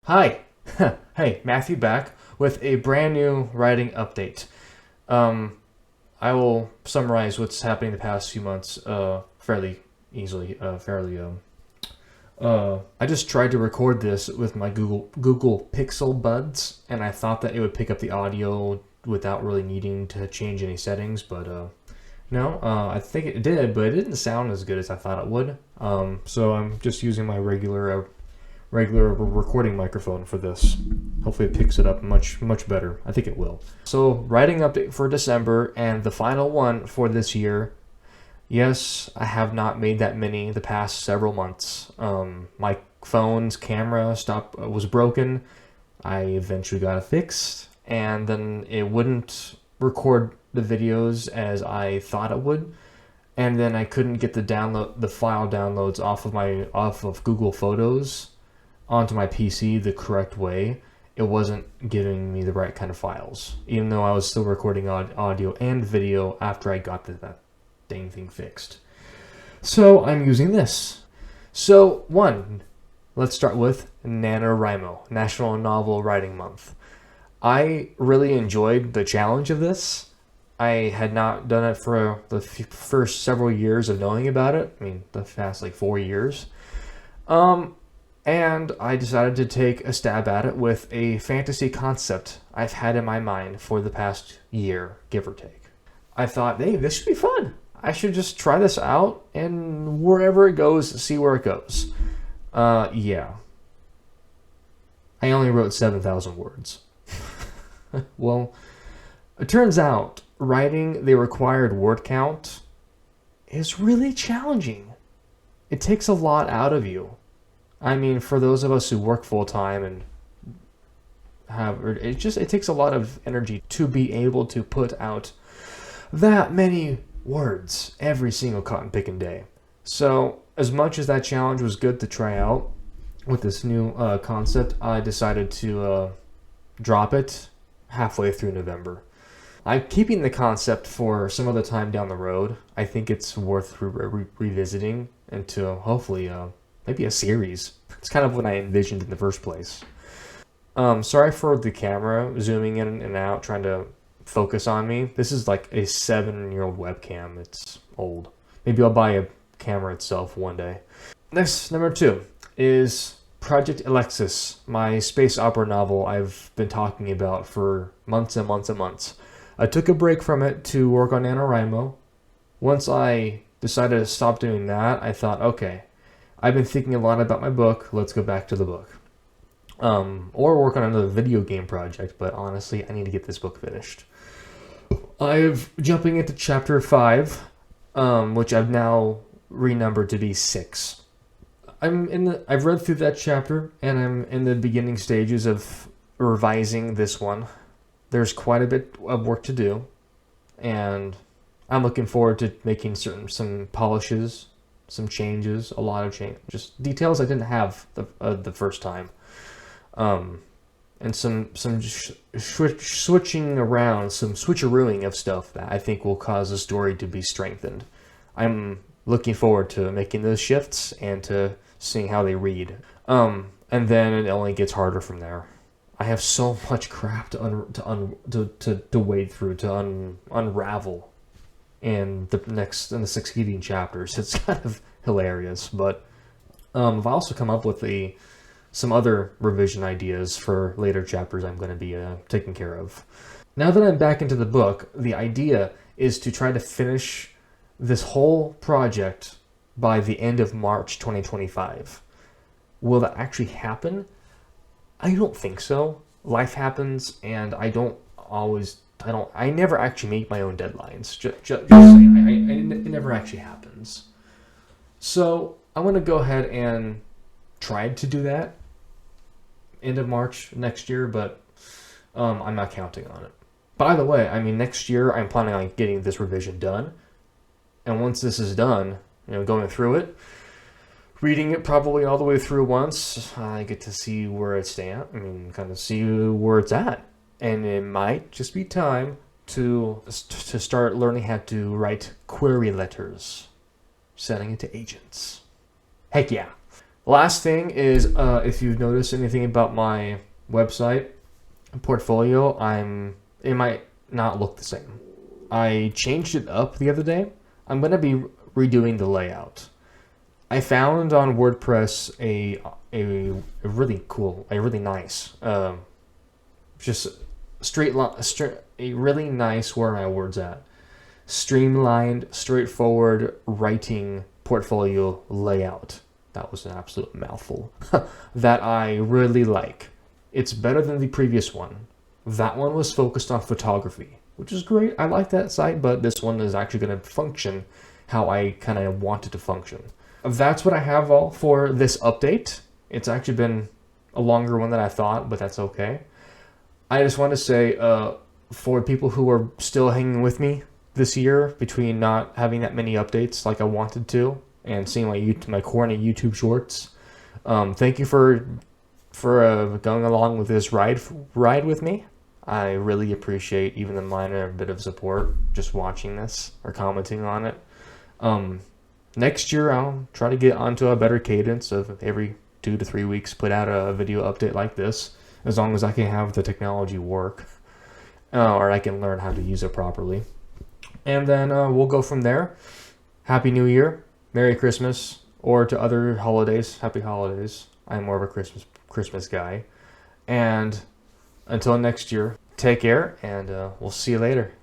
Hi! Hey, Matthew back with a brand new writing update. Um, I will summarize what's happening the past few months fairly easily. I just tried to record this with my Google Pixel buds, and I thought that it would pick up the audio without really needing to change any settings, but no, I think it did, but it didn't sound as good as I thought it would. So I'm just using my regular recording microphone for this. Hopefully it picks it up much better. I think it will. So writing update for December and the final one for this year. Yes, I have not made that many the past several months. My phone's camera was broken. I eventually got it fixed, and then it wouldn't record the videos as I thought it would, and then I couldn't get the file downloads off of Google Photos onto my PC the correct way. It wasn't giving me the right kind of files, even though I was still recording audio and video after I got that dang thing fixed. So I'm using this. So let's start with NaNoRiMo, National Novel Writing Month. I really enjoyed the challenge of this. I had not done it for the first several years of knowing about it. I mean, the past like 4 years. And I decided to take a stab at it with a fantasy concept I've had in my mind for the past year, give or take. I thought, hey, this should be fun. I should just try this out, and wherever it goes, see where it goes. Yeah. I only wrote 7,000 words. Well, it turns out writing the required word count is really challenging. It takes a lot out of you. I mean, for those of us who work full time and it takes a lot of energy to be able to put out that many words every single cotton picking day. So, as much as that challenge was good to try out with this new concept, I decided to drop it halfway through November. I'm keeping the concept for some other time down the road. I think it's worth revisiting into hopefully maybe a series. It's kind of what I envisioned in the first place. Sorry for the camera zooming in and out, trying to focus on me. This is like a 7-year-old webcam. It's old. Maybe I'll buy a camera itself one day. Next, number 2 is Project Ellexis, my space opera novel I've been talking about for months and months and months. I took a break from it to work on NaNoRiMo. Once I decided to stop doing that, I thought, okay, I've been thinking a lot about my book. Let's go back to the book. Or work on another video game project, but honestly, I need to get this book finished. I'm jumping into chapter 5, which I've now renumbered to be 6. I've read through that chapter, and I'm in the beginning stages of revising this one. There's quite a bit of work to do, and I'm looking forward to making some polishes, some changes, a lot of change, just details I didn't have the first time, and some switching around, some switcherooing of stuff that I think will cause the story to be strengthened. I'm looking forward to making those shifts and to seeing how they read. And then it only gets harder from there. I have so much crap to wade through, to unravel in the succeeding chapters. It's kind of hilarious, but I've also come up with some other revision ideas for later chapters I'm going to be taking care of. Now that I'm back into the book, the idea is to try to finish this whole project by the end of March 2025. Will that actually happen? I don't think so. Life happens, and I never actually make my own deadlines. Just saying, it never actually happens. So I'm going to go ahead and try to do that end of March next year, but I'm not counting on it. By the way, I mean, next year I'm planning on getting this revision done. And once this is done, going through it, reading it probably all the way through once, I get to see where it's at. I mean, kind of see where it's at. And it might just be time to start learning how to write query letters, sending it to agents. Heck yeah. Last thing is, if you've noticed anything about my website portfolio, it might not look the same. I changed it up the other day. I'm gonna be redoing the layout. I found on WordPress a really cool, a really nice, just a really nice, where are my words at? Streamlined, straightforward writing portfolio layout. That was an absolute mouthful. That I really like. It's better than the previous one. That one was focused on photography, which is great. I like that site, but this one is actually going to function how I kind of want it to function. That's what I have all for this update. It's actually been a longer one than I thought, but that's okay. I just want to say, for people who are still hanging with me this year, between not having that many updates like I wanted to, and seeing my corny YouTube shorts, thank you for going along with this ride with me. I really appreciate even the minor bit of support just watching this or commenting on it. Next year I'll try to get onto a better cadence of every 2 to 3 weeks put out a video update like this, as long as I can have the technology work, or I can learn how to use it properly. And then we'll go from there. Happy New Year, Merry Christmas, or to other holidays, Happy Holidays. I'm more of a Christmas guy. And until next year, take care, and we'll see you later.